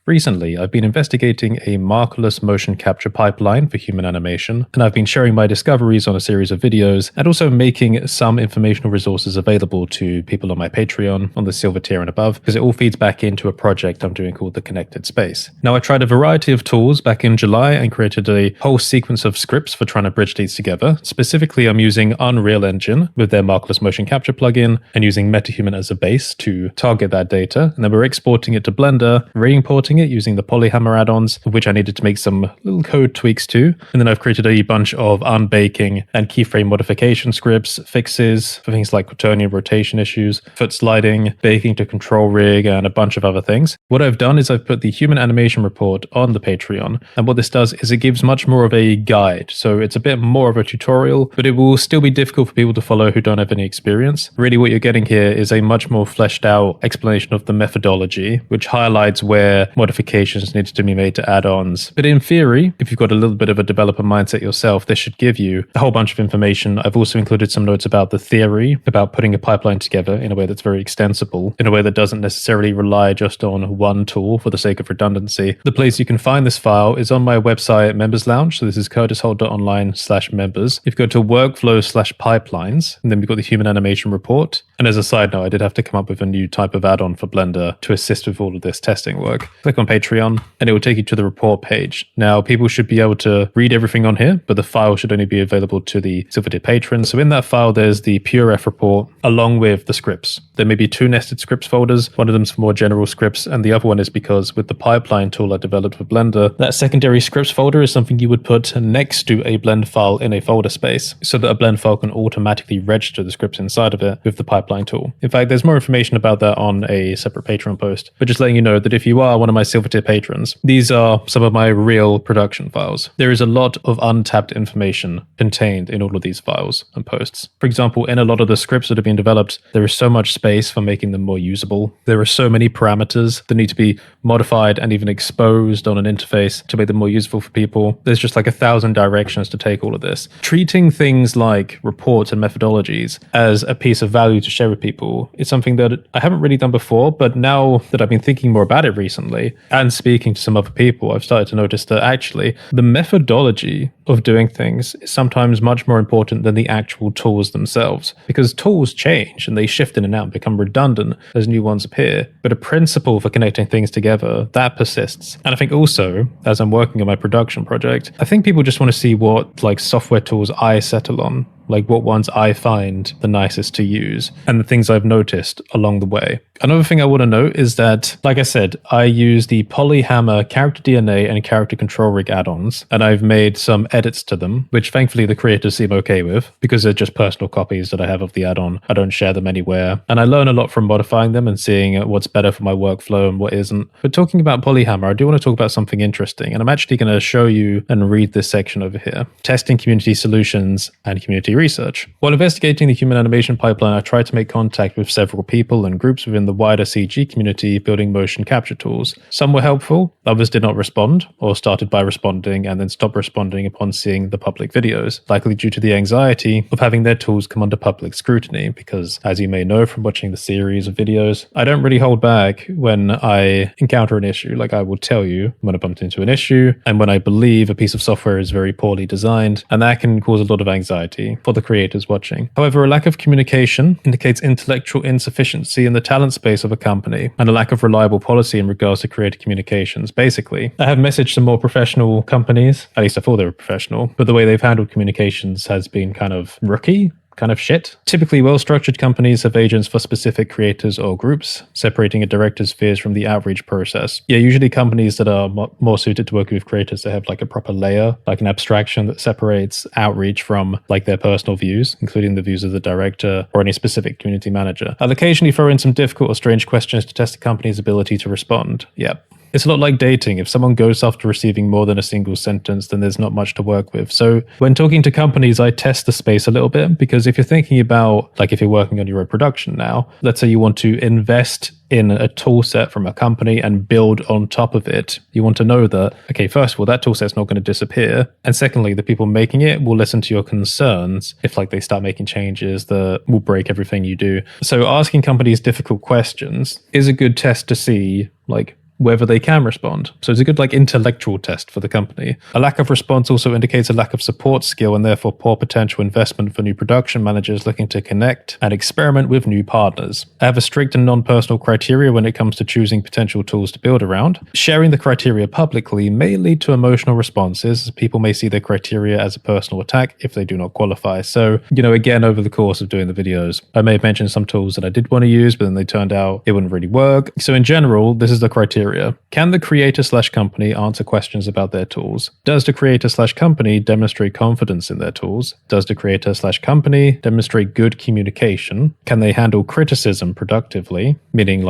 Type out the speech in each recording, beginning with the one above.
Recently, I've been investigating a markerless motion capture pipeline for human animation, and I've been sharing my discoveries on a series of videos, and also making some informational resources available to people on my Patreon, on the silver tier and above, because it all feeds back into a project I'm doing called The Connected Space. Now, I tried a variety of tools back in July and created a whole sequence of scripts for trying to bridge these together. Specifically, I'm using Unreal Engine with their markerless motion capture plugin, and using MetaHuman as a base to target that data, and then we're exporting it to Blender, re-importing it using the Polyhammer add-ons, which I needed to make some little code tweaks to. And then I've created a bunch of unbaking and keyframe modification scripts, fixes for things like quaternion rotation issues, foot sliding, baking to control rig, and a bunch of other things. What I've done is I've put the human animation report on the Patreon, and what this does is it gives much more of a guide. So it's a bit more of a tutorial, but it will still be difficult for people to follow who don't have any experience. Really what you're getting here is a much more fleshed out explanation of the methodology, which highlights where modifications needs to be made to add-ons. But in theory, if you've got a little bit of a developer mindset yourself, this should give you a whole bunch of information. I've also included some notes about the theory, about putting a pipeline together in a way that's very extensible, in a way that doesn't necessarily rely just on one tool for the sake of redundancy. The place you can find this file is on my website Members Lounge. So this is curtisholt.online/members. If you go to workflow/pipelines, and then we've got the human animation report. And as a side note, I did have to come up with a new type of add-on for Blender to assist with all of this testing work. Click on Patreon, and it will take you to the report page. Now, people should be able to read everything on here, but the file should only be available to the silver tier patrons. So in that file, there's the PureF report along with the scripts. There may be two nested scripts folders. One of them's for more general scripts, and the other one is because with the pipeline tool I developed for Blender, that secondary scripts folder is something you would put next to a blend file in a folder space, so that a blend file can automatically register the scripts inside of it with the pipeline tool. In fact, there's more information about that on a separate Patreon post, but just letting you know that if you are one of my silver tier patrons, these are some of my real production files. There is a lot of untapped information contained in all of these files and posts. For example, in a lot of the scripts that have been developed, there is so much space for making them more usable. There are so many parameters that need to be modified and even exposed on an interface to make them more useful for people. There's just like 1,000 directions to take all of this. Treating things like reports and methodologies as a piece of value to share with people is something that I haven't really done before, but now that I've been thinking more about it recently and speaking to some other people, I've started to notice that actually the methodology of doing things is sometimes much more important than the actual tools themselves, because tools change and they shift in and out and become redundant as new ones appear. But a principle for connecting things together, that persists. And I think also, as I'm working on my production project, I think people just want to see what like software tools I settle on, like what ones I find the nicest to use, and the things I've noticed along the way. Another thing I want to note is that, like I said, I use the Polyhammer character DNA and character control rig add-ons, and I've made some edits to them, which thankfully the creators seem okay with, because they're just personal copies that I have of the add-on. I don't share them anywhere, and I learn a lot from modifying them and seeing what's better for my workflow and what isn't. But talking about Polyhammer, I do want to talk about something interesting, and I'm actually going to show you and read this section over here. Testing community solutions and community research. While investigating the human animation pipeline, I tried to make contact with several people and groups within the wider CG community building motion capture tools. Some were helpful, others did not respond, or started by responding and then stopped responding upon seeing the public videos, likely due to the anxiety of having their tools come under public scrutiny, because as you may know from watching the series of videos, I don't really hold back when I encounter an issue. Like, I will tell you when I bumped into an issue and when I believe a piece of software is very poorly designed, and that can cause a lot of anxiety for the creators watching. However, a lack of communication indicates intellectual insufficiency in the talent space of a company, and a lack of reliable policy in regards to creator communications. Basically, I have messaged some more professional companies, at least I thought they were professional, but the way they've handled communications has been kind of rookie, kind of shit. Typically, well-structured companies have agents for specific creators or groups, separating a director's fears from the outreach process. Yeah, usually companies that are more suited to working with creators, they have like a proper layer, like an abstraction that separates outreach from like their personal views, including the views of the director or any specific community manager. I'll occasionally throw in some difficult or strange questions to test the company's ability to respond. Yep. It's a lot like dating. If someone ghosts after receiving more than a single sentence, then there's not much to work with. So when talking to companies, I test the space a little bit, because if you're thinking about, like if you're working on your own production now, let's say you want to invest in a tool set from a company and build on top of it, you want to know that, okay, first of all, that tool set's not going to disappear. And secondly, the people making it will listen to your concerns if like they start making changes that will break everything you do. So asking companies difficult questions is a good test to see like whether they can respond. So it's a good intellectual test for the company. A lack of response also indicates a lack of support skill and therefore poor potential investment for new production managers looking to connect and experiment with new partners. I have a strict and non-personal criteria when it comes to choosing potential tools to build around. Sharing the criteria publicly may lead to emotional responses, as people may see the criteria as a personal attack if they do not qualify. So, again, over the course of doing the videos, I may have mentioned some tools that I did want to use, but then they turned out it wouldn't really work. So in general, this is the criteria. Can the creator/company answer questions about their tools? Does the creator/company demonstrate confidence in their tools? Does the creator/company demonstrate good communication? Can they handle criticism productively? Meaning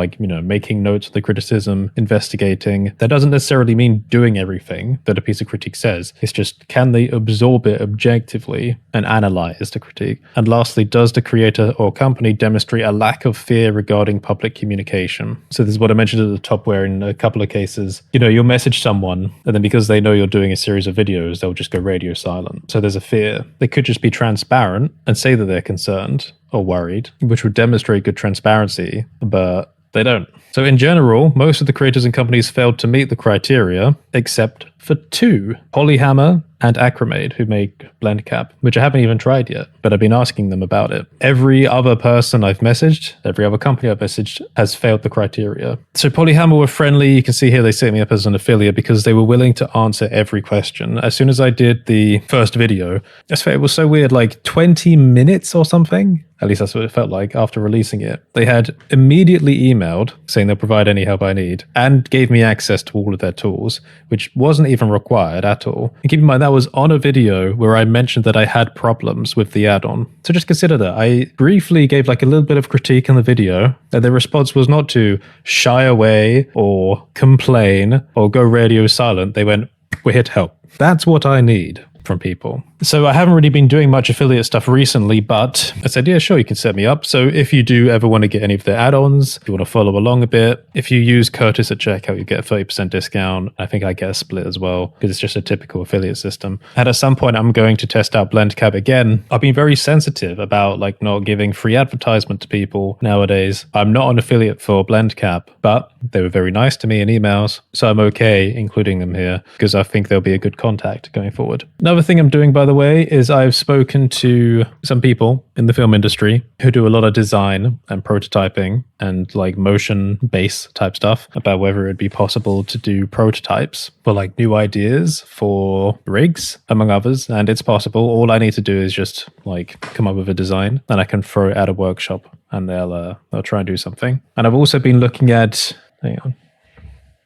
making notes of the criticism, investigating. That doesn't necessarily mean doing everything that a piece of critique says. It's just, can they absorb it objectively and analyze the critique? And lastly, does the creator or company demonstrate a lack of fear regarding public communication? So this is what I mentioned at the top, where in a couple of cases, you'll message someone and then because they know you're doing a series of videos, they'll just go radio silent. So there's a fear. They could just be transparent and say that they're concerned or worried, which would demonstrate good transparency, but they don't. So in general, most of the creators and companies failed to meet the criteria, except for two, Polyhammer and Acromade, who make BlendCap, which I haven't even tried yet, but I've been asking them about it. Every other person I've messaged, every other company I've messaged has failed the criteria. So Polyhammer were friendly. You can see here they set me up as an affiliate because they were willing to answer every question. As soon as I did the first video, it was so weird, 20 minutes or something. At least that's what it felt like after releasing it. They had immediately emailed saying they'll provide any help I need and gave me access to all of their tools, which wasn't even required at all. And keep in mind, that was on a video where I mentioned that I had problems with the add-on. So just consider that. I briefly gave a little bit of critique in the video, and their response was not to shy away or complain or go radio silent. They went, "We're here to help." That's what I need from people. So I haven't really been doing much affiliate stuff recently, but I said, yeah, sure, you can set me up. So if you do ever want to get any of their add-ons, if you want to follow along a bit, if you use Curtis at checkout, you get a 30% discount. I think I get a split as well because it's just a typical affiliate system. And at some point, I'm going to test out BlendCap again. I've been very sensitive about not giving free advertisement to people nowadays. I'm not an affiliate for BlendCap, but they were very nice to me in emails. So I'm okay including them here because I think they'll be a good contact going forward. Another thing I'm doing, by the way, is I've spoken to some people in the film industry who do a lot of design and prototyping and motion base type stuff about whether it'd be possible to do prototypes for new ideas for rigs, among others. And it's possible. All I need to do is just come up with a design and I can throw it at a workshop and they'll try and do something. And I've also been looking at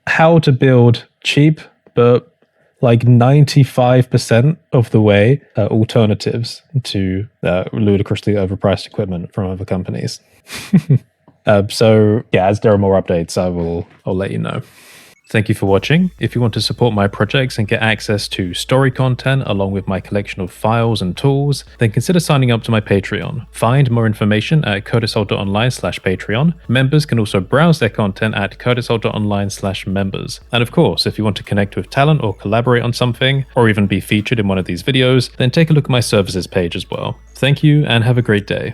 how to build cheap but 95% of the way alternatives to ludicrously overpriced equipment from other companies. So yeah, as there are more updates, I'll let you know. Thank you for watching. If you want to support my projects and get access to story content along with my collection of files and tools, then consider signing up to my Patreon. Find more information at curtisholt.online/Patreon. Members can also browse their content at curtisholt.online/members. And of course, if you want to connect with talent or collaborate on something, or even be featured in one of these videos, then take a look at my services page as well. Thank you and have a great day.